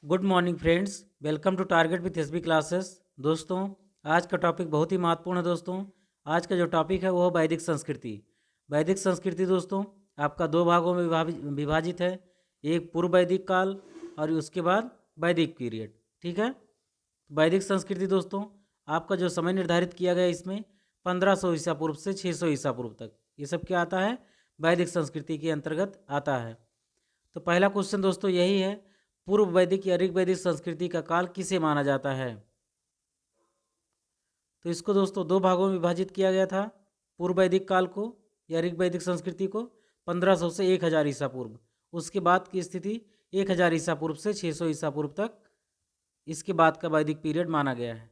Good morning friends, welcome to target with SB classes. दोस्तों, आज का टॉपिक बहुत ही महत्वपूर्ण है। दोस्तों, आज का जो टॉपिक है वो है वैदिक संस्कृति। वैदिक संस्कृति दोस्तों आपका दो भागों में विभाजित है। एक पूर्व वैदिक काल और उसके बाद वैदिक पीरियड। ठीक है। वैदिक संस्कृति दोस्तों आपका जो समय निर्धारित किया गया इसमें 1500 ईसा पूर्व से 600 ईसा पूर्व तक, ये सब क्या आता है? वैदिक संस्कृति के अंतर्गत आता है। तो पहला क्वेश्चन दोस्तों यही है, पूर्व वैदिक या ऋग वैदिक संस्कृति का काल किसे माना जाता है? तो इसको दोस्तों दो भागों में विभाजित किया गया था। पूर्व वैदिक काल को या ऋग वैदिक संस्कृति को 1500 से 1000 ईसा पूर्व, उसके बाद की स्थिति 1000 ईसा पूर्व से 600 ईसा पूर्व तक, इसके बाद का वैदिक पीरियड माना गया है।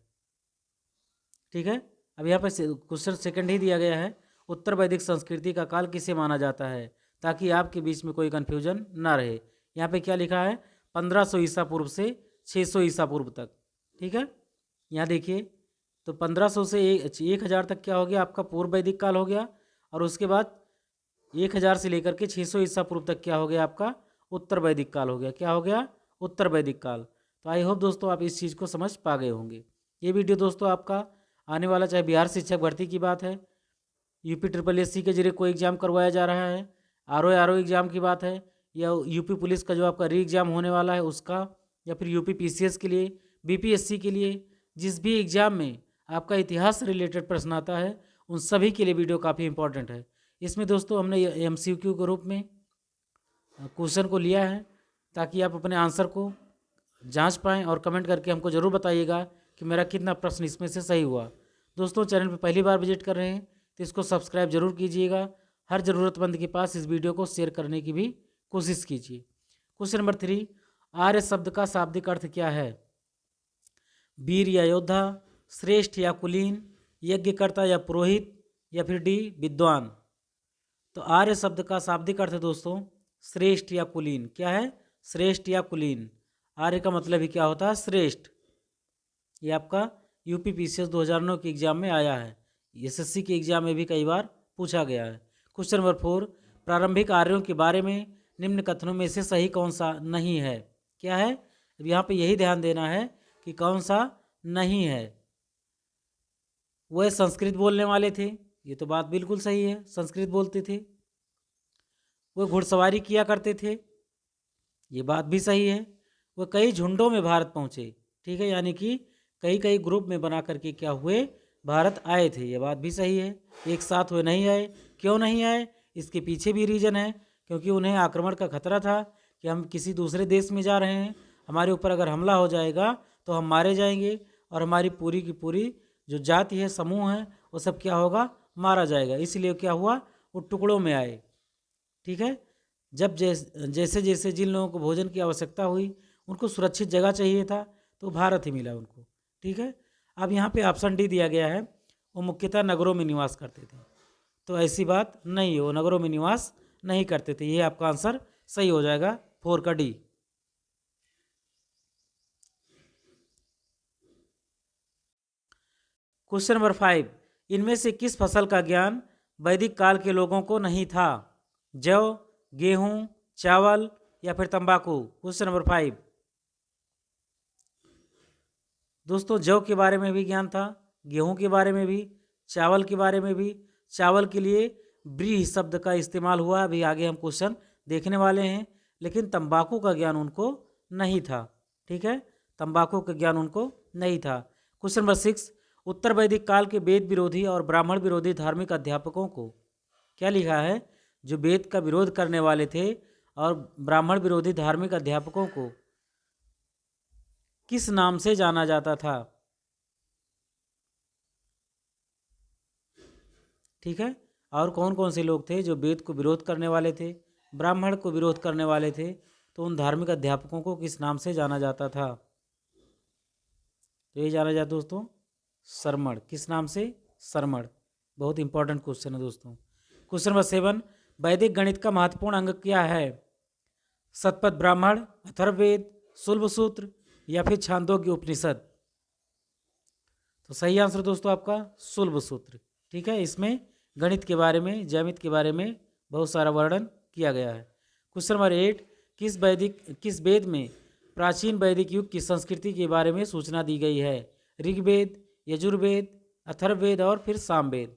ठीक है। अब यहाँ पर क्वेश्चन सेकंड ही दिया गया है, उत्तर वैदिक संस्कृति का काल किसे माना जाता है, ताकि आपके बीच में कोई कन्फ्यूजन ना रहे। यहाँ पे क्या लिखा है? 1500 ईसा पूर्व से 600 ईसा पूर्व तक। ठीक है। यहाँ देखिए, तो 1500 से 1000 तक क्या हो गया? आपका पूर्व वैदिक काल हो गया, और उसके बाद 1000 से लेकर के 600 ईसा पूर्व तक क्या हो गया? आपका उत्तर वैदिक काल हो गया। क्या हो गया? उत्तर वैदिक काल। तो आई होप दोस्तों आप इस चीज़ को समझ पा गए होंगे। ये वीडियो दोस्तों आपका आने वाला, चाहे बिहार शिक्षक भर्ती की बात है, यूपी ट्रिपल एस सी के जरिए कोई एग्ज़ाम करवाया जा रहा है, आर ओ एग्ज़ाम की बात है, या यूपी पुलिस का जो आपका री एग्ज़ाम होने वाला है उसका, या फिर यूपी पीसीएस के लिए, बीपीएससी के लिए, जिस भी एग्ज़ाम में आपका इतिहास से रिलेटेड प्रश्न आता है उन सभी के लिए वीडियो काफ़ी इंपॉर्टेंट है। इसमें दोस्तों हमने एमसीक्यू के रूप में क्वेश्चन को लिया है, ताकि आप अपने आंसर को जांच पाएँ और कमेंट करके हमको ज़रूर बताइएगा कि मेरा कितना प्रश्न इसमें से सही हुआ। दोस्तों, चैनल पर पहली बार विजिट कर रहे हैं तो इसको सब्सक्राइब जरूर कीजिएगा। हर ज़रूरतमंद के पास इस वीडियो को शेयर करने की भी कोशिश कीजिए। क्वेश्चन नंबर 3, आर्य शब्द का शाब्दिक अर्थ क्या है? वीर या योद्धा, श्रेष्ठ या कुलीन, यज्ञकर्ता या पुरोहित, या फिर डी विद्वान। तो आर्य शब्द का शाब्दिक अर्थ है दोस्तों श्रेष्ठ या कुलीन। क्या है? श्रेष्ठ या कुलीन। आर्य का मतलब ही क्या होता है? श्रेष्ठ। ये आपका यूपी पीसीएस 2009 के एग्जाम में आया है, एसएससी के एग्जाम में भी कई बार पूछा गया है। क्वेश्चन नंबर 4, प्रारंभिक आर्यों के बारे में निम्न कथनों में से सही कौन सा नहीं है? क्या है? अब यहाँ पे यही ध्यान देना है कि कौन सा नहीं है। वह संस्कृत बोलने वाले थे, ये तो बात बिल्कुल सही है, संस्कृत बोलते थे। वह घुड़सवारी किया करते थे, ये बात भी सही है। वह कई झुंडों में भारत पहुँचे, ठीक है, यानी कि कई कई ग्रुप में बना करके क्या हुए? भारत आए थे, ये बात भी सही है। एक साथ वे नहीं आए। क्यों नहीं आए? इसके पीछे भी रीजन है, क्योंकि उन्हें आक्रमण का खतरा था कि हम किसी दूसरे देश में जा रहे हैं, हमारे ऊपर अगर हमला हो जाएगा तो हम मारे जाएंगे, और हमारी पूरी की पूरी जो जाति है, समूह है, वो सब क्या होगा? मारा जाएगा। इसलिए क्या हुआ? वो टुकड़ों में आए। ठीक है। जब जैसे जैसे जिन लोगों को भोजन की आवश्यकता हुई, उनको सुरक्षित जगह चाहिए था, तो भारत ही मिला उनको। ठीक है। अब यहाँ पे ऑप्शन डी दिया गया है, वो मुख्यतः नगरों में निवास करते थे। तो ऐसी बात नहीं है, वो नगरों में निवास नहीं करते थे। ये आपका आंसर सही हो जाएगा, 4 का डी। क्वेश्चन नंबर 5, इनमें से किस फसल का ज्ञान वैदिक काल के लोगों को नहीं था? जौ, गेहूं, चावल, या फिर तंबाकू। क्वेश्चन नंबर 5 दोस्तों, जौ के बारे में भी ज्ञान था, गेहूं के बारे में भी, चावल के बारे में भी। चावल के लिए ब्रीह शब्द का इस्तेमाल हुआ, अभी आगे हम क्वेश्चन देखने वाले हैं। लेकिन तंबाकू का ज्ञान उनको नहीं था। ठीक है, तंबाकू का ज्ञान उनको नहीं था। क्वेश्चन नंबर 6, उत्तर वैदिक काल के वेद विरोधी और ब्राह्मण विरोधी धार्मिक अध्यापकों को, क्या लिखा है? जो वेद का विरोध करने वाले थे और ब्राह्मण विरोधी धार्मिक अध्यापकों को किस नाम से जाना जाता था? ठीक है। और कौन कौन से लोग थे जो वेद को विरोध करने वाले थे, ब्राह्मण को विरोध करने वाले थे? तो उन धार्मिक अध्यापकों को किस नाम से जाना जाता था? तो ये जाना जाता दोस्तों सरमण। किस नाम से? सरमण। बहुत इंपॉर्टेंट क्वेश्चन है दोस्तों। क्वेश्चन नंबर 7, वैदिक गणित का महत्वपूर्ण अंग क्या है? शतपथ ब्राह्मण, अथर्ववेद, शुल्ब सूत्र, या फिर छांदोग्य उपनिषद। तो सही आंसर दोस्तों आपका शुल्ब सूत्र। ठीक है, इसमें गणित के बारे में, ज्यामिति के बारे में बहुत सारा वर्णन किया गया है। क्वेश्चन नंबर 8, किस वेद में प्राचीन वैदिक युग की संस्कृति के बारे में सूचना दी गई है? ऋग्वेद, यजुर्वेद, अथर्ववेद और फिर सामवेद।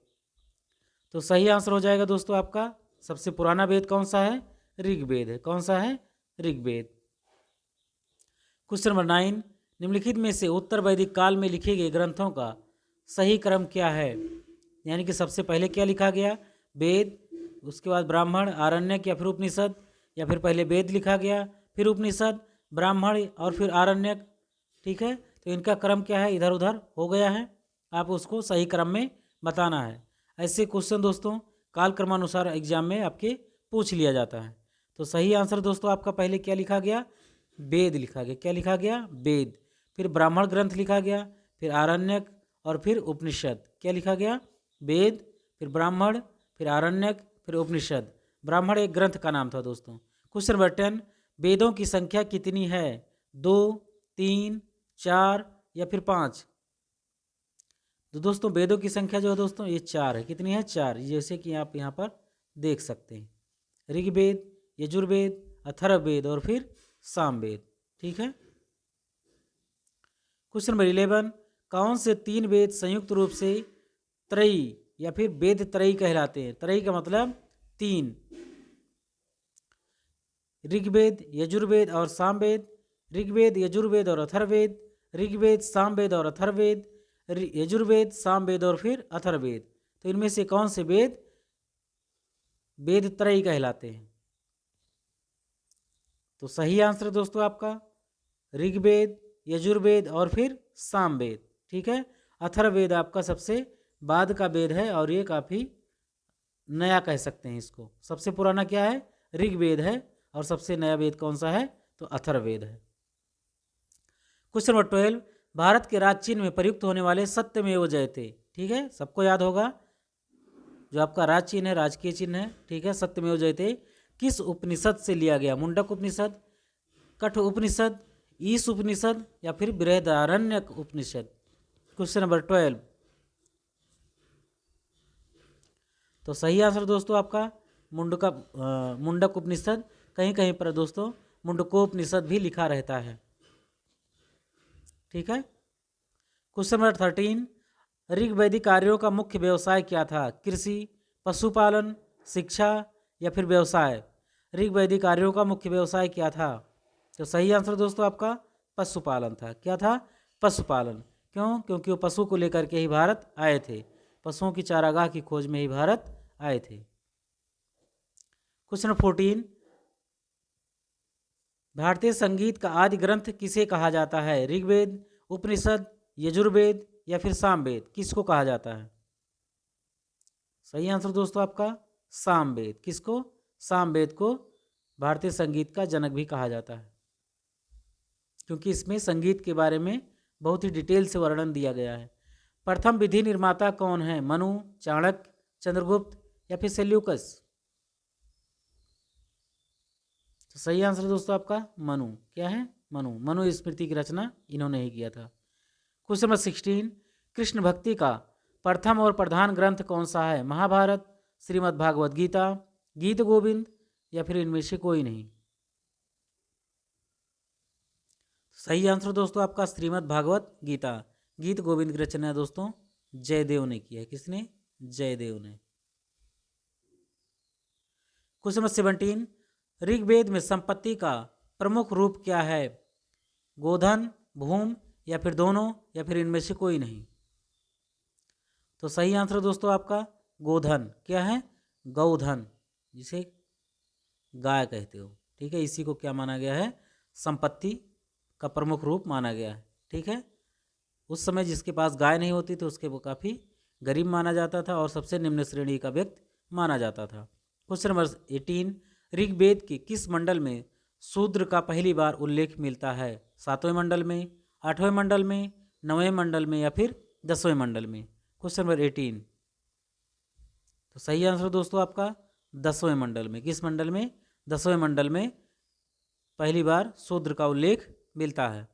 तो सही आंसर हो जाएगा दोस्तों आपका सबसे पुराना वेद कौन सा है? ऋग्वेद है। कौन सा है? ऋग्वेद। क्वेश्चन नंबर 9, निम्नलिखित में से उत्तर वैदिक काल में लिखे गए ग्रंथों का सही क्रम क्या है? यानी कि सबसे पहले क्या लिखा गया? वेद, उसके बाद ब्राह्मण, आरण्यक या फिर उपनिषद, या फिर पहले वेद लिखा गया फिर उपनिषद, ब्राह्मण और फिर आरण्यक। ठीक है, तो इनका क्रम क्या है? इधर उधर हो गया है, आप उसको सही क्रम में बताना है। ऐसे क्वेश्चन दोस्तों काल क्रमानुसार एग्जाम में आपके पूछ लिया जाता है। तो सही आंसर दोस्तों आपका पहले क्या लिखा गया? वेद लिखा गया। क्या लिखा गया? वेद। फिर ब्राह्मण ग्रंथ लिखा गया, फिर आरण्यक और फिर उपनिषद। क्या लिखा गया? वेद, फिर ब्राह्मण, फिर आरण्यक, फिर उपनिषद। ब्राह्मण एक ग्रंथ का नाम था दोस्तों। क्वेश्चन नंबर 10, वेदों की संख्या कितनी है? 2, 3, 4 या फिर 5? तो दोस्तों वेदों की संख्या जो है दोस्तों ये 4 है। कितनी है? 4, जैसे कि आप यहाँ पर देख सकते हैं। ऋग्वेद, यजुर्वेद, अथर्ववेद और फिर सामवेद। ठीक है। क्वेश्चन नंबर 11, कौन से 3 वेद संयुक्त रूप से त्रयी या फिर वेद त्रयी कहलाते हैं? त्रयी का मतलब 3। ऋग्वेद, यजुर्वेद और सामवेद, ऋग्वेद, यजुर्वेद और अथर्ववेद, ऋग्वेद, सामवेद और अथर्ववेद, यजुर्वेद, सामवेद और फिर अथर्ववेद। तो इनमें से कौन से वेद वेद त्रयी कहलाते हैं? तो सही आंसर दोस्तों आपका ऋग्वेद, यजुर्वेद और फिर सामवेद। ठीक है। अथर्ववेद आपका सबसे बाद का वेद है और ये काफ़ी नया कह सकते हैं इसको। सबसे पुराना क्या है? ऋग्वेद है और सबसे नया वेद कौन सा है? तो अथर्ववेद है। क्वेश्चन नंबर 12, भारत के राज चिन्ह में प्रयुक्त होने वाले सत्यमेव जयते। ठीक है, सबको याद होगा जो आपका राज चिन्ह है, राजकीय चिन्ह है। ठीक है, सत्यमेव जयते किस उपनिषद से लिया गया? मुंडक उपनिषद, कठ उपनिषद, ईश उपनिषद या फिर बृहदारण्यक उपनिषद। क्वेश्चन नंबर 12, तो सही आंसर दोस्तों आपका मुंडक उपनिषद। कहीं कहीं पर दोस्तों मुंडकोपनिषद भी लिखा रहता है। ठीक है। क्वेश्चन नंबर 13, ऋग वैदिक कार्यों का मुख्य व्यवसाय क्या था? कृषि, पशुपालन, शिक्षा या फिर व्यवसाय। ऋग वैदिक कार्यों का मुख्य व्यवसाय क्या था? तो सही आंसर दोस्तों आपका पशुपालन था। क्या था? पशुपालन। क्यों? क्योंकि वो पशु को लेकर के ही भारत आए थे। पशुओं की चारागाह की खोज में ही भारत आए थे। क्वेश्चन 14, भारतीय संगीत का आदि ग्रंथ किसे कहा जाता है? ऋग्वेद, उपनिषद, यजुर्वेद या फिर सामवेद। किसको कहा जाता है? सही आंसर दोस्तों आपका सामवेद। किसको? सामवेद को भारतीय संगीत का जनक भी कहा जाता है, क्योंकि इसमें संगीत के बारे में बहुत ही डिटेल से वर्णन दिया गया है। प्रथम विधि निर्माता कौन है? मनु, चाणक्य, चंद्रगुप्त या फिर सेल्यूकस। तो सही आंसर दोस्तों आपका मनु। क्या है? मनु स्मृति की रचना इन्होंने ही किया था। क्वेश्चन नंबर 16, कृष्ण भक्ति का प्रथम और प्रधान ग्रंथ कौन सा है? महाभारत, श्रीमद् भागवत गीता, गीत गोविंद या फिर इनमें से कोई नहीं। सही आंसर दोस्तों आपका श्रीमद् भागवत गीता। गीत गोविंद की रचना दोस्तों जयदेव ने की है। किसने? जयदेव ने। क्वेश्चन नंबर 17, ऋग्वेद में संपत्ति का प्रमुख रूप क्या है? गोधन, भूम या फिर दोनों या फिर इनमें से कोई नहीं। तो सही आंसर दोस्तों आपका गोधन। क्या है? गौधन, जिसे गाय कहते हो। ठीक है, इसी को क्या माना गया है? संपत्ति का प्रमुख रूप माना गया है। ठीक है, उस समय जिसके पास गाय नहीं होती तो उसके वो काफ़ी गरीब माना जाता था और सबसे निम्न श्रेणी का व्यक्ति माना जाता था। क्वेश्चन नंबर 18, ऋग्वेद के किस मंडल में शूद्र का पहली बार उल्लेख मिलता है? 7वें मंडल में, 8वें मंडल में, 9वें मंडल में या फिर 10वें मंडल में। क्वेश्चन नंबर 18, तो सही आंसर दोस्तों आपका 10वें मंडल में। किस मंडल में? 10वें मंडल में पहली बार शूद्र का उल्लेख मिलता है।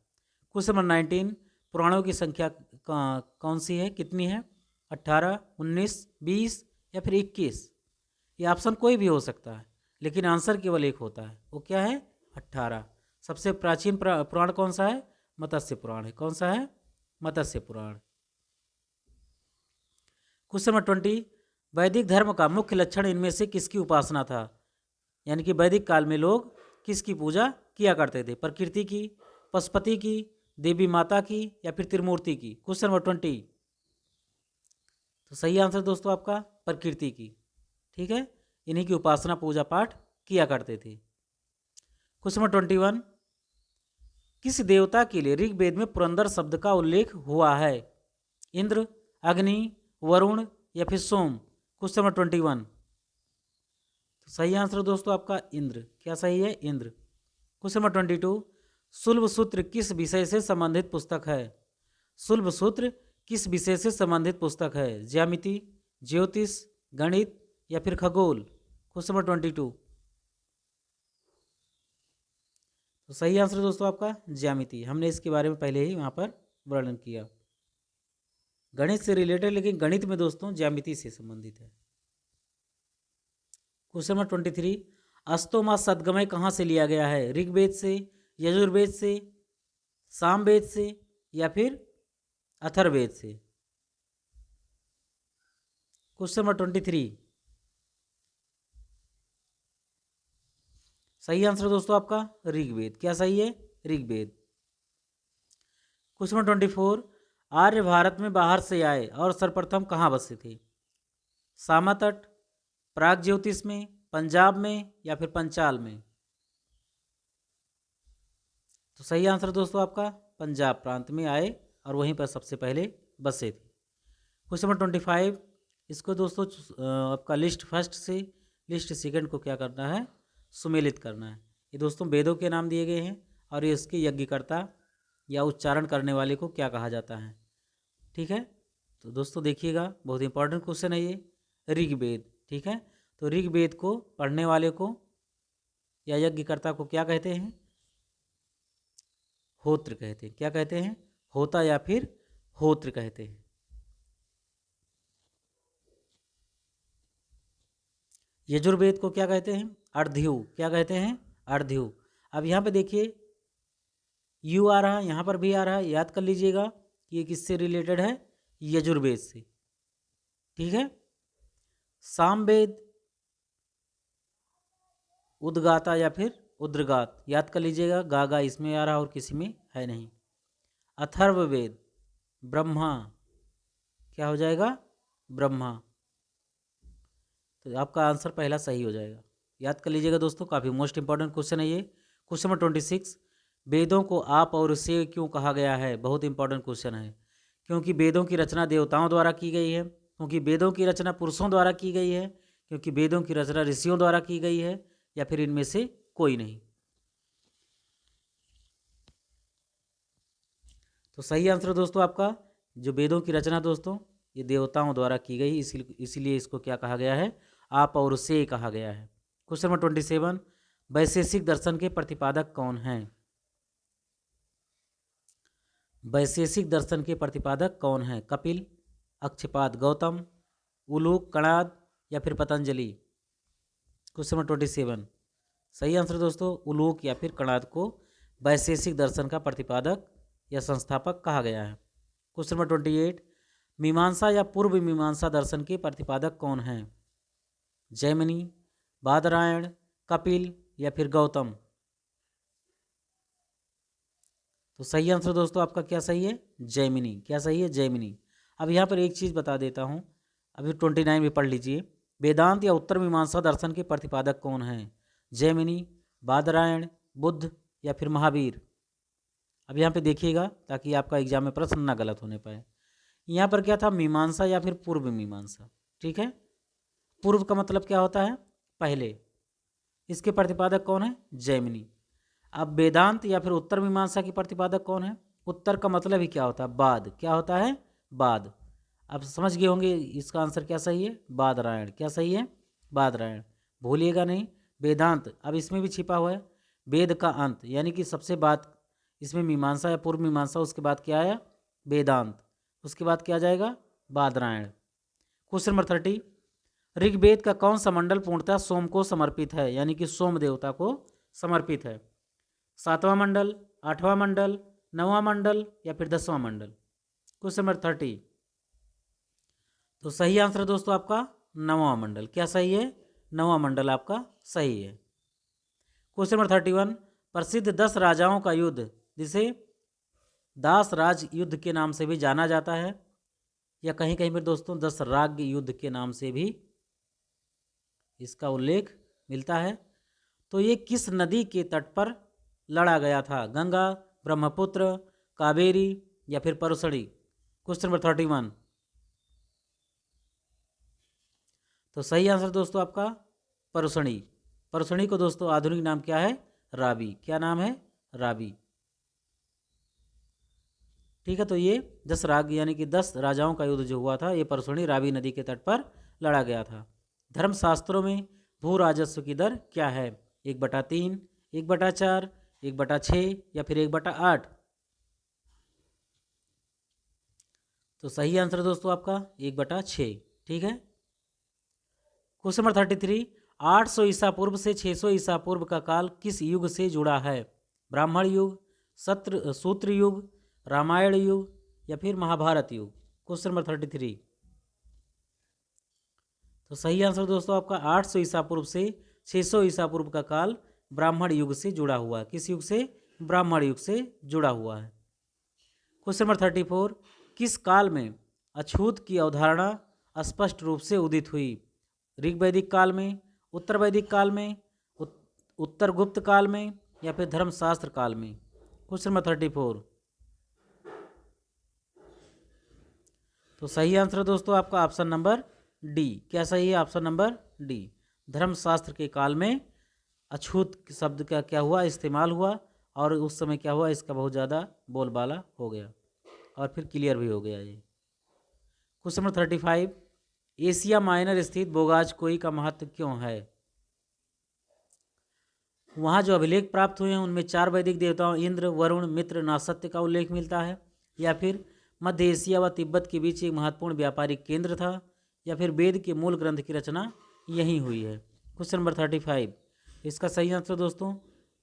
क्वेश्चन नंबर 19, पुराणों की संख्या कौन सी है? कितनी है? 18, 19, 20 या फिर 21। ये ऑप्शन कोई भी हो सकता है, लेकिन आंसर केवल एक होता है। वो क्या है? 18। सबसे प्राचीन पुराण कौन सा है? मत्स्य पुराण है। कौन सा है? मत्स्य पुराण। क्वेश्चन नंबर 20, वैदिक धर्म का मुख्य लक्षण इनमें से किसकी उपासना था? यानी कि वैदिक काल में लोग किसकी पूजा किया करते थे? प्रकृति की, पशुपति की, देवी माता की, या फिर त्रिमूर्ति की? Question number 20। तो सही आंसर दोस्तों आपका प्रकृति की। ठीक है, इन्हीं की उपासना पूजा पाठ किया करते थे। क्वेश्चन नंबर 21, किस देवता के लिए ऋग्वेद में पुरंदर शब्द का उल्लेख हुआ है? इंद्र, अग्नि, वरुण, या फिर सोम? Question number 21। तो सही आंसर दोस्तों आपका इंद्र। क्या सही है? इंद्र। क्वेश्चन नंबर 22, शुल्ब सूत्र किस विषय से संबंधित पुस्तक है? शुल्ब सूत्र किस विषय से संबंधित पुस्तक है? ज्यामिति, ज्योतिष, गणित, या फिर खगोल? Question number 22। तो सही आंसर दोस्तों आपका ज्यामिति। हमने इसके बारे में पहले ही वहाँ पर वर्णन किया। गणित से रिलेटेड, लेकिन गणित में दोस्तों ज्यामिति से संबंधित है। क्वेश्चन नंबर 23, अस्तोमा सद्गमय कहाँ से लिया गया है? ऋग्वेद से, यजुर्वेद से, सामवेद से, या फिर अथर्ववेद से? Question number 23। सही आंसर दोस्तों आपका ऋग्वेद। क्या सही है? ऋग्वेद। क्वेश्चन नंबर 24, आर्य भारत में बाहर से आए और सर्वप्रथम कहाँ बसे थे? सामा तट, प्राग ज्योतिष में, पंजाब में, या फिर पंचाल में? तो सही आंसर दोस्तों आपका पंजाब प्रांत में आए और वहीं पर सबसे पहले बसे थे। क्वेश्चन नंबर 25, इसको दोस्तों आपका लिस्ट फर्स्ट से लिस्ट सेकंड को क्या करना है? सुमेलित करना है। ये दोस्तों वेदों के नाम दिए गए हैं और ये इसके यज्ञकर्ता या उच्चारण करने वाले को क्या कहा जाता है? ठीक है, तो दोस्तों देखिएगा, बहुत इंपॉर्टेंट क्वेश्चन है ये, ऋग्वेद। ठीक है, तो ऋग्वेद को पढ़ने वाले को या यज्ञकर्ता को क्या कहते हैं? होत्र कहते हैं। क्या कहते हैं? होता या फिर होत्र कहते हैं। यजुर्वेद को क्या कहते हैं? अर्ध्यु। क्या कहते हैं? अर्ध्यु। अब यहाँ पे देखिए यू आ रहा है, यहाँ पर भी आ रहा है, याद कर लीजिएगा कि ये किससे रिलेटेड है? यजुर्वेद से। ठीक है, सामवेद, उद्गाता या फिर उद्रगात, याद कर लीजिएगा, गागा इसमें आ रहा और किसी में है नहीं। अथर्ववेद, ब्रह्मा, क्या हो जाएगा? ब्रह्मा। तो आपका आंसर पहला सही हो जाएगा। याद कर लीजिएगा दोस्तों, काफ़ी मोस्ट इंपॉर्टेंट क्वेश्चन है ये। क्वेश्चन नंबर 26, वेदों को आप और से क्यों कहा गया है? बहुत इंपॉर्टेंट क्वेश्चन है। क्योंकि वेदों की रचना देवताओं द्वारा की गई है, क्योंकि वेदों की रचना पुरुषों द्वारा की गई है, क्योंकि वेदों की रचना ऋषियों द्वारा की गई है, या फिर इनमें से कोई नहीं? तो सही आंसर दोस्तों आपका जो वेदों की रचना दोस्तों ये देवताओं द्वारा की गई, इसीलिए इसको क्या कहा गया है? आप और से कहा गया है। क्वेश्चन नंबर 27, वैशेषिक दर्शन के प्रतिपादक कौन हैं? वैशेषिक दर्शन के प्रतिपादक कौन हैं? कपिल, अक्षपाद गौतम, उलूक कणाद, या फिर पतंजलि? Question number 27। सही आंसर दोस्तों उलूक या फिर कणाद को वैशेषिक दर्शन का प्रतिपादक या संस्थापक कहा गया है। क्वेश्चन नंबर 28, मीमांसा या पूर्व मीमांसा दर्शन के प्रतिपादक कौन हैं? जैमिनी, बादरायण, कपिल, या फिर गौतम? तो सही आंसर दोस्तों आपका क्या सही है? जैमिनी। क्या सही है? जैमिनी। अब यहाँ पर एक चीज़ बता देता हूँ, अभी 29 में पढ़ लीजिए। वेदांत या उत्तर मीमांसा दर्शन के प्रतिपादक कौन हैं? जैमिनी, बादरायण, बुद्ध, या फिर महावीर? अब यहाँ पे देखिएगा ताकि आपका एग्जाम में प्रश्न ना गलत होने पाए। यहाँ पर क्या था? मीमांसा या फिर पूर्व मीमांसा। ठीक है, पूर्व का मतलब क्या होता है? पहले। इसके प्रतिपादक कौन है? जैमिनी। अब वेदांत या फिर उत्तर मीमांसा के प्रतिपादक कौन है? उत्तर का मतलब ही क्या होता है? बाद। क्या होता है? बाद। अब समझ गए होंगे इसका आंसर क्या सही है? बादरायण। क्या सही है? बादरायण। भूलिएगा नहीं। वेदांत अब इसमें भी छिपा हुआ है, वेद का अंत, यानी कि सबसे बाद इसमें मीमांसा या पूर्व मीमांसा, उसके बाद क्या आया? वेदांत, उसके बाद क्या जाएगा? बादरायण। क्वेश्चन नंबर 30, ऋग्वेद का कौन सा मंडल पूर्णतः सोम को समर्पित है? यानी कि सोम देवता को समर्पित है। 7वां मंडल, 8वां मंडल, 9वां मंडल या फिर 10वां मंडल? Question number 30। तो सही आंसर है दोस्तों आपका 9वां मंडल। क्या सही है? 9वां मंडल आपका सही है। Question number 31। प्रसिद्ध 10 राजाओं का युद्ध, जिसे दास राज युद्ध के नाम से भी जाना जाता है, या कहीं कहीं पर दोस्तों 10 राज्य युद्ध के नाम से भी इसका उल्लेख मिलता है, तो ये किस नदी के तट पर लड़ा गया था? गंगा, ब्रह्मपुत्र, कावेरी या फिर परसड़ी? Question number 31। तो सही आंसर दोस्तों आपका परसड़ी। परसड़ी को दोस्तों आधुनिक नाम क्या है? रावी। क्या नाम है? रावी। ठीक है, तो ये 10 राग यानी कि 10 राजाओं का युद्ध जो हुआ था, ये परसड़ी रावी नदी के तट पर लड़ा गया था। धर्मशास्त्रों में भू राजस्व की दर क्या है? 1/3, 1/4, 1/6 या फिर 1/8? तो सही आंसर दोस्तों आपका 1/6। ठीक है। Question number 33। 800 ईसा पूर्व से 600 ईसा पूर्व का काल किस युग से जुड़ा है? ब्राह्मण युग, सूत्र युग, रामायण युग या फिर महाभारत युग? Question number 33। तो सही आंसर दोस्तों आपका 800 ईसा पूर्व से 600 ईसा पूर्व का काल ब्राह्मण युग से जुड़ा हुआ है। किस युग से? ब्राह्मण युग से जुड़ा हुआ है। Question number 34। किस काल में अछूत की अवधारणा स्पष्ट रूप से उदित हुई? ऋग वैदिक काल में, उत्तर वैदिक काल में, उत्तर गुप्त काल में या फिर धर्मशास्त्र काल में? Question number 34। तो सही आंसर दोस्तों आपका ऑप्शन नंबर डी। क्या सही है? Option number D. धर्मशास्त्र के काल में अछूत शब्द का क्या हुआ? इस्तेमाल हुआ, और उस समय क्या हुआ? इसका बहुत ज़्यादा बोलबाला हो गया और फिर क्लियर भी हो गया ये। Question number 35। एशिया माइनर स्थित बोगाजकोई का महत्व क्यों है? वहाँ जो अभिलेख प्राप्त हुए हैं उनमें 4 वैदिक देवताओं इंद्र, वरुण, मित्र, नासत्य का उल्लेख मिलता है, या फिर मध्य एशिया व तिब्बत के बीच एक महत्वपूर्ण व्यापारिक केंद्र था, या फिर वेद के मूल ग्रंथ की रचना यहीं हुई है? Question number 35। इसका सही आंसर दोस्तों,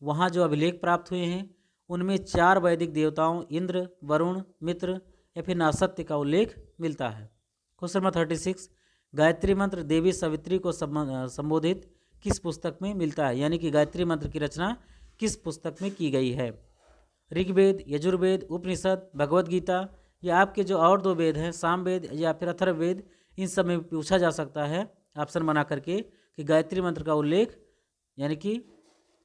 वहाँ जो अभिलेख प्राप्त हुए हैं उनमें 4 वैदिक देवताओं इंद्र, वरुण, मित्र या फिर नासत्य का उल्लेख मिलता है। Question number 36। गायत्री मंत्र देवी सवित्री को संबोधित किस पुस्तक में मिलता है? यानी कि गायत्री मंत्र की रचना किस पुस्तक में की गई है? ऋग्वेद, यजुर्वेद, उपनिषद, भगवद गीता, या आपके जो और 2 वेद हैं सामवेद या फिर अथर्ववेद, इन सब में पूछा जा सकता है ऑप्शन बना करके कि गायत्री मंत्र का उल्लेख, यानी कि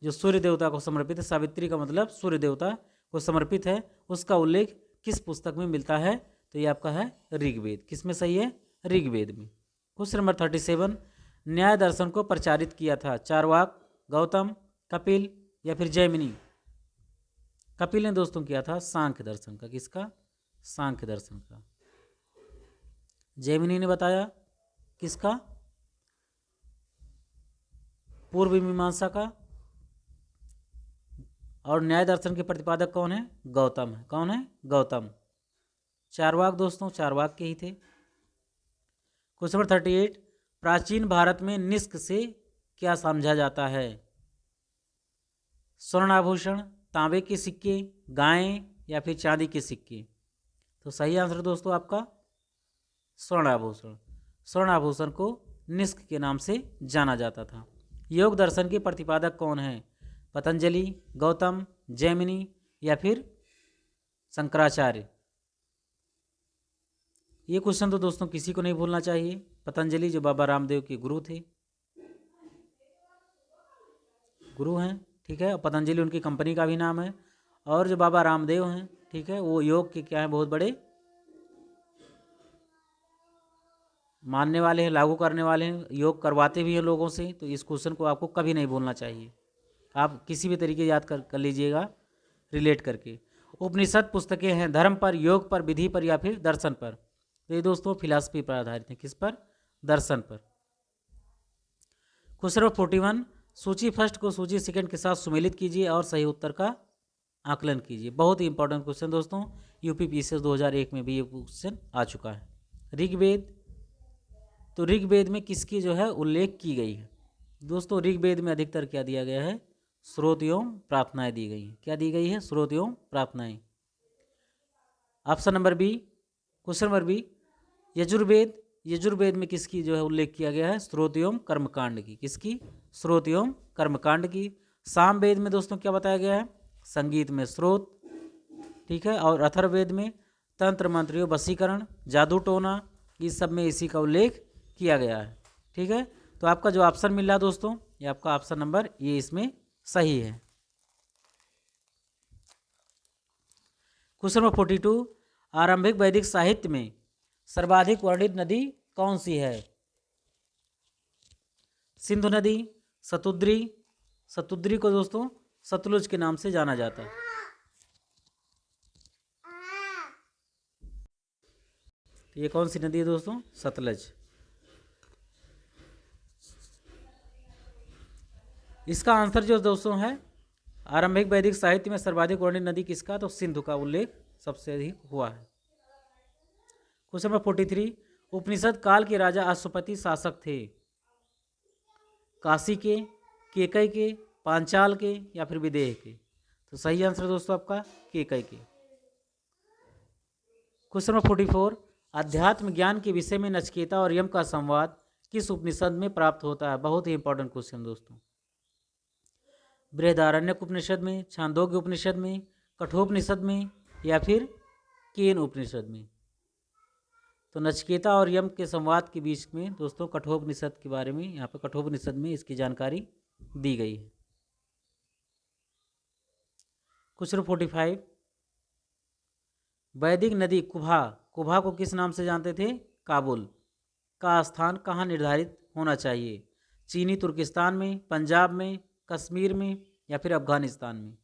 जो सूर्य देवता को समर्पित है, सावित्री का मतलब सूर्य देवता को समर्पित है, उसका उल्लेख किस पुस्तक में मिलता है? तो ये आपका है ऋग्वेद। किस में सही है? ऋग्वेद में। Question number 37। न्याय दर्शन को प्रचारित किया था चारवाक, गौतम, कपिल या फिर जैमिनी? कपिल ने दोस्तों किया था सांख्य दर्शन का। किसका? सांख्य दर्शन का। जैमिनी ने बताया किसका? पूर्व मीमांसा का। और न्याय दर्शन के प्रतिपादक कौन है? गौतम है। कौन है? गौतम। चारवाक दोस्तों चारवाक के ही थे। Question number 38। प्राचीन भारत में निष्क से क्या समझा जाता है? स्वर्ण आभूषण, तांबे के सिक्के, गायें या फिर चांदी के सिक्के? तो सही आंसर दोस्तों आपका स्वर्ण आभूषण। स्वर्ण आभूषण को निष्क के नाम से जाना जाता था। योग दर्शन के प्रतिपादक कौन है? पतंजलि, गौतम, जैमिनी या फिर शंकराचार्य? ये क्वेश्चन तो दोस्तों किसी को नहीं भूलना चाहिए। पतंजलि जो बाबा रामदेव के गुरु थे, गुरु हैं, ठीक है। पतंजलि उनकी कंपनी का भी नाम है। और जो बाबा रामदेव हैं, ठीक है, वो योग के क्या हैं? बहुत बड़े मानने वाले हैं, लागू करने वाले हैं, योग करवाते भी हैं लोगों से। तो इस क्वेश्चन को आपको कभी नहीं भूलना चाहिए। आप किसी भी तरीके याद कर लीजिएगा रिलेट करके। उपनिषद पुस्तकें हैं धर्म पर, योग पर, विधि पर या फिर दर्शन पर? तो ये दोस्तों फिलॉसफी पर आधारित है। किस पर? दर्शन पर। Question number 41। सूची फर्स्ट को सूची सेकंड के साथ सुमेलित कीजिए और सही उत्तर का आकलन कीजिए। बहुत ही इंपॉर्टेंट क्वेश्चन दोस्तों, यूपीपीसीएस 2001 में भी ये क्वेश्चन आ चुका है। ऋग्वेद, तो ऋग्वेद में किसकी जो है उल्लेख की गई है? दोस्तों ऋग्वेद में अधिकतर क्या दिया गया है? स्रोत एवं प्रार्थनाएं दी गई हैं। क्या दी गई है? स्रोत एवं प्रार्थनाएं। Option number B, question number B, Yajurveda, Yajurveda में किसकी जो है उल्लेख किया गया है? स्रोत एवं कर्मकांड की। किसकी? स्रोत एवं कर्मकांड की। सामवेद में दोस्तों क्या बताया गया है? संगीत में स्रोत, ठीक है। और अथर्ववेद में तंत्र मंत्र एवं वशीकरण, जादू टोना, इस सब में इसी का उल्लेख किया गया है, ठीक है। तो आपका जो ऑप्शन मिल रहा है दोस्तों, ये आपका ऑप्शन नंबर ये इसमें सही है। क्वेश्चन नंबर 42, आरंभिक वैदिक साहित्य में सर्वाधिक वर्णित नदी कौन सी है? सिंधु नदी, सतुद्री, सतुद्री को दोस्तों सतलुज के नाम से जाना जाता है। तो ये कौन सी नदी है दोस्तों? सतलज। इसका आंसर जो दोस्तों है, आरंभिक वैदिक साहित्य में सर्वाधिक वर्णित नदी किसका? तो सिंधु का उल्लेख सबसे अधिक हुआ है। क्वेश्चन नंबर 43, उपनिषद काल के राजा अश्वपति शासक थे? काशी के, केकई के, पांचाल के या फिर विदेह के? तो सही आंसर दोस्तों आपका केकई के। क्वेश्चन नंबर 44, अध्यात्म ज्ञान के विषय में नचिकेता और यम का संवाद किस उपनिषद में प्राप्त होता है? बहुत ही इंपॉर्टेंट क्वेश्चन दोस्तों। बृहदारण्यक उपनिषद में, छांदोग्य उपनिषद में, कठोपनिषद में या फिर केन उपनिषद में? तो नचिकेता और यम के संवाद के बीच में दोस्तों कठोपनिषद के बारे में, यहाँ पर कठोपनिषद में इसकी जानकारी दी गई है। क्वेश्चन 45, वैदिक नदी कुभा, कुभा को किस नाम से जानते थे? काबुल का स्थान कहाँ निर्धारित होना चाहिए? चीनी तुर्किस्तान में, पंजाब में, कश्मीर में या फिर अफगानिस्तान में?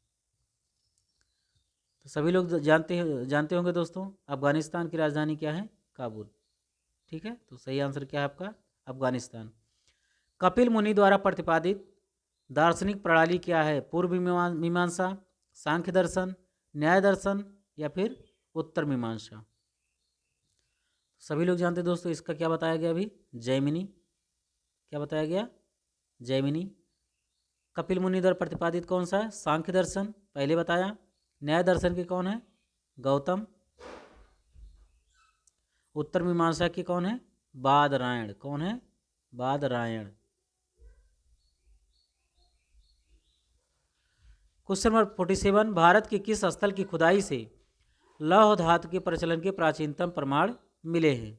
तो सभी लोग जानते होंगे दोस्तों, अफगानिस्तान की राजधानी क्या है? काबुल, ठीक है। तो सही आंसर क्या है आपका? अफगानिस्तान। कपिल मुनि द्वारा प्रतिपादित दार्शनिक प्रणाली क्या है? पूर्व मीमांसा, सांख्य दर्शन, न्याय दर्शन या फिर उत्तर मीमांसा? सभी लोग जानते हैं दोस्तों, इसका क्या बताया गया अभी? जैमिनी। क्या बताया गया? जैमिनी। कपिल मुनि द्वारा प्रतिपादित कौन सा है? सांख्य दर्शन, पहले बताया। न्याय दर्शन के कौन है? गौतम। उत्तर मीमांसा के कौन है? बादरायण। कौन है? बादरायण। क्वेश्चन नंबर 47, भारत के किस स्थल की खुदाई से लौह धातु के प्रचलन के प्राचीनतम प्रमाण मिले हैं?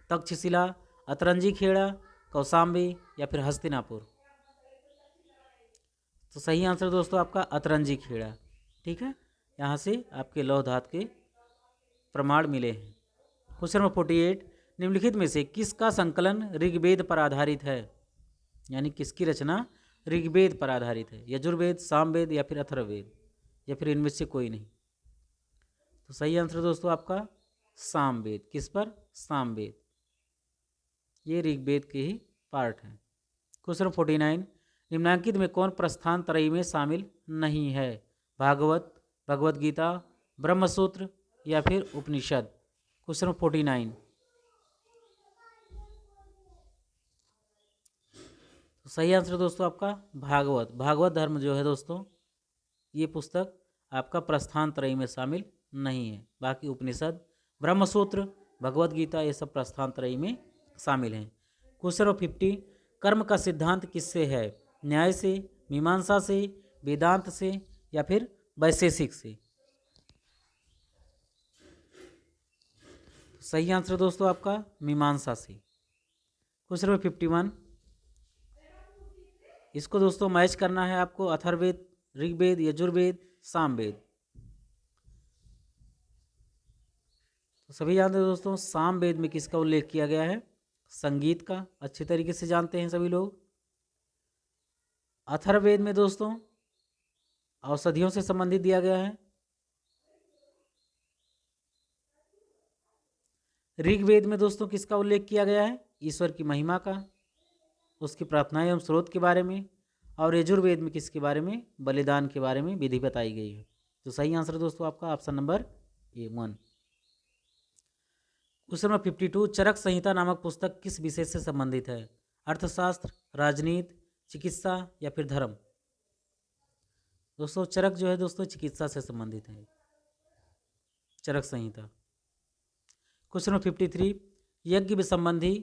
तक्षशिला, अतरंजी खेड़ा, कौशाम्बी या फिर हस्तिनापुर? तो सही आंसर दोस्तों आपका अतरंजी खेड़ा, ठीक है। यहाँ से आपके लौह धातु के प्रमाण मिले हैं। क्वेश्चन नंबर 48, निम्नलिखित में से किसका संकलन ऋग्वेद पर आधारित है? यानी किसकी रचना ऋग्वेद पर आधारित है? यजुर्वेद, सामवेद या फिर अथर्ववेद या फिर इनमें से कोई नहीं? तो सही आंसर दोस्तों आपका सामवेद। किस पर? सामवेद। ये ऋग्वेद के ही पार्ट है। क्वेश्चन 49, निम्नांकित में कौन प्रस्थान त्रयी में शामिल नहीं है? भागवत, भगवद गीता, ब्रह्मसूत्र या फिर उपनिषद? क्वेश्चन 49। तो सही आंसर दोस्तों आपका भागवत। भागवत धर्म जो है दोस्तों, ये पुस्तक आपका प्रस्थान त्रयी में शामिल नहीं है। बाकी उपनिषद, ब्रह्मसूत्र, भगवद गीता ये सब प्रस्थान त्रयी में शामिल हैं। क्वेश्चन 50, कर्म का सिद्धांत किससे है? न्याय से, मीमांसा से, वेदांत से या फिर वैशेषिक से? सही आंसर दोस्तों आपका मीमांसा से। क्वेश्चन नंबर 51, इसको दोस्तों मैच करना है आपको, अथर्ववेद, ऋग्वेद, यजुर्वेद, सामवेद। तो सभी जानते हैं दोस्तों, सामवेद में किसका उल्लेख किया गया है? संगीत का। अच्छे तरीके से जानते हैं सभी लोग। अथर्ववेद में दोस्तों औषधियों से संबंधित दिया गया है। ऋग्वेद में दोस्तों किसका उल्लेख किया गया है? ईश्वर की महिमा का, उसकी प्रार्थनाएं एवं स्रोत के बारे में। और यजुर्वेद में किसके बारे में? बलिदान के बारे में विधि बताई गई है। तो सही आंसर दोस्तों आपका option number A1। Question number 52, चरक संहिता नामक पुस्तक किस विषय से संबंधित है? अर्थशास्त्र, राजनीति, चिकित्सा या फिर धर्म? दोस्तों चरक जो है दोस्तों चिकित्सा से संबंधित है, चरक संहिता। क्वेश्चन नंबर 53, यज्ञ संबंधी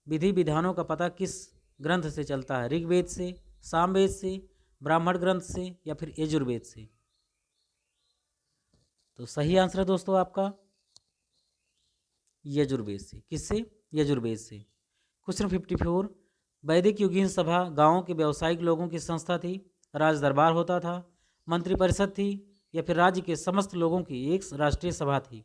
विधि विधानों का पता किस ग्रंथ से चलता है? ऋग्वेद से, सामवेद से, ब्राह्मण ग्रंथ से या फिर यजुर्वेद से? तो सही आंसर है दोस्तों आपका यजुर्वेद से। किससे? यजुर्वेद से। क्वेश्चन 54, वैदिक युगीन सभा गांवों के व्यावसायिक लोगों की संस्था थी, राज दरबार होता था, मंत्रिपरिषद थी या फिर राज्य के समस्त लोगों की एक राष्ट्रीय सभा थी?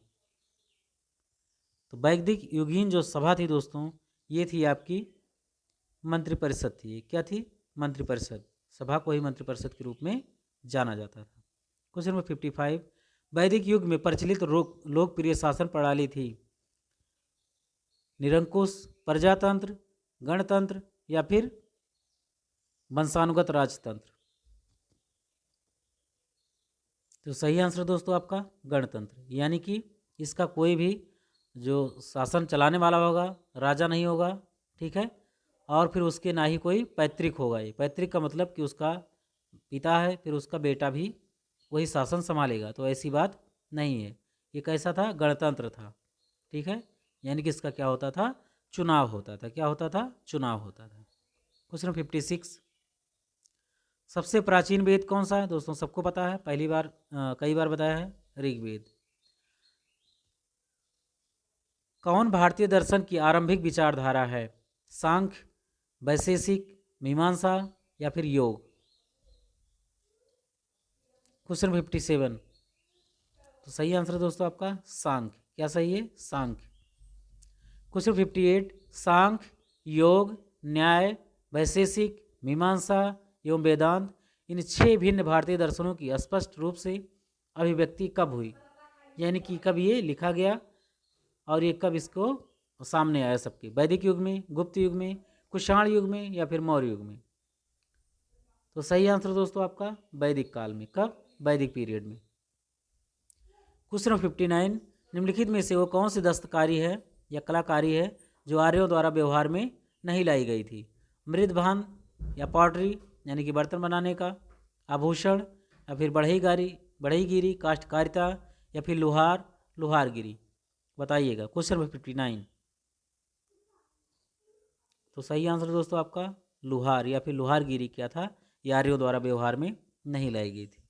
तो वैदिक युगीन जो सभा थी दोस्तों, ये थी आपकी मंत्रिपरिषद थी। क्या थी? मंत्रिपरिषद। सभा को ही मंत्रिपरिषद के रूप में जाना जाता था। क्वेश्चन नंबर 55, वैदिक युग में प्रचलित लोकप्रिय शासन प्रणाली थी? निरंकुश, प्रजातंत्र, गणतंत्र या फिर वंशानुगत राजतंत्र? तो सही आंसर दोस्तों आपका गणतंत्र, यानी कि इसका कोई भी जो शासन चलाने वाला होगा राजा नहीं होगा, ठीक है, और फिर उसके ना ही कोई पैतृक होगा। ये पैतृक का मतलब कि उसका पिता है फिर उसका बेटा भी वही शासन संभालेगा, तो ऐसी बात नहीं है। ये कैसा था? गणतंत्र था, ठीक है, यानी कि इसका क्या होता था? चुनाव होता था। क्या होता था? चुनाव होता था। क्वेश्चन 56, सबसे प्राचीन वेद कौन सा है? दोस्तों सबको पता है, पहली बार कई बार बताया है, ऋग्वेद। कौन भारतीय दर्शन की आरंभिक विचारधारा है? सांख्य, वैशेषिक, मीमांसा या फिर योग? क्वेश्चन 57, तो सही आंसर है दोस्तों आपका सांख्य। क्या सही है? सांख्य। क्वेश्चन 58, सांख्य, योग, न्याय, वैशेषिक, मीमांसा एवं वेदांत, इन 6 भिन्न भारतीय दर्शनों की स्पष्ट रूप से अभिव्यक्ति कब हुई? यानी कि कब ये लिखा गया और ये कब इसको सामने आया सबके? वैदिक युग में, गुप्त युग में, कुषाण युग में या फिर मौर्य युग में? तो सही आंसर दोस्तों आपका वैदिक काल में। कब? वैदिक पीरियड में। क्वेश्चन 59, निम्नलिखित में से वो कौन सी दस्तकारी है या कलाकारी है जो आर्यों द्वारा व्यवहार में नहीं लाई गई थी? मृदभान या पॉटरी यानी कि बर्तन बनाने का, आभूषण या फिर बढ़ईगिरी काष्ठकारिता या फिर लोहारगिरी? बताइएगा। क्वेश्चन नंबर 59, तो सही आंसर दोस्तों आपका लोहार या फिर लोहारगिरी क्या था? ये आर्यों द्वारा व्यवहार में नहीं लाई गई थी।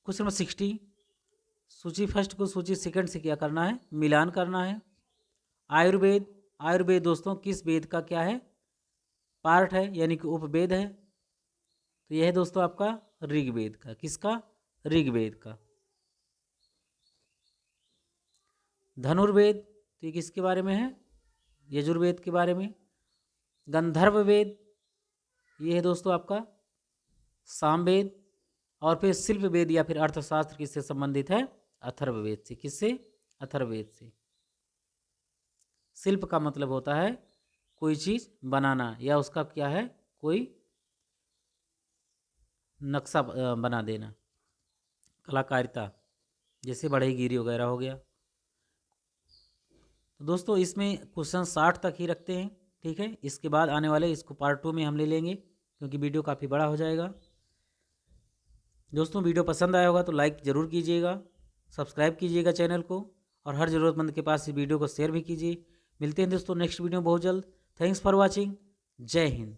क्वेश्चन नंबर 60, सूची फर्स्ट को सूची सेकंड से क्या करना है? मिलान करना है। आयुर्वेद, आयुर्वेद दोस्तों किस वेद का क्या है? पार्ट है, यानी कि उपवेद है। तो यह है दोस्तों आपका ऋग्वेद का। किसका? ऋग्वेद का। धनुर्वेद, तो ये किसके बारे में है? यजुर्वेद के बारे में। गंधर्व वेद, ये है दोस्तों आपका सामवेद। और फिर शिल्प वेद या फिर अर्थशास्त्र किससे संबंधित है? अथर्ववेद से। किससे? अथर्ववेद से। शिल्प का मतलब होता है कोई चीज बनाना या उसका क्या है? कोई नक्शा बना देना, कलाकारिता, जैसे बढ़ईगिरी वगैरह हो गया। तो दोस्तों इसमें क्वेश्चन 60 तक ही रखते हैं, ठीक है। इसके बाद आने वाले इसको पार्ट 2 में हम ले लेंगे क्योंकि वीडियो काफ़ी बड़ा हो जाएगा। दोस्तों वीडियो पसंद आया होगा तो लाइक ज़रूर कीजिएगा, सब्सक्राइब कीजिएगा चैनल को, और हर ज़रूरतमंद के पास इस वीडियो को शेयर भी कीजिए। मिलते हैं दोस्तों नेक्स्ट वीडियो में बहुत जल्द। Thanks for watching. जय हिंद।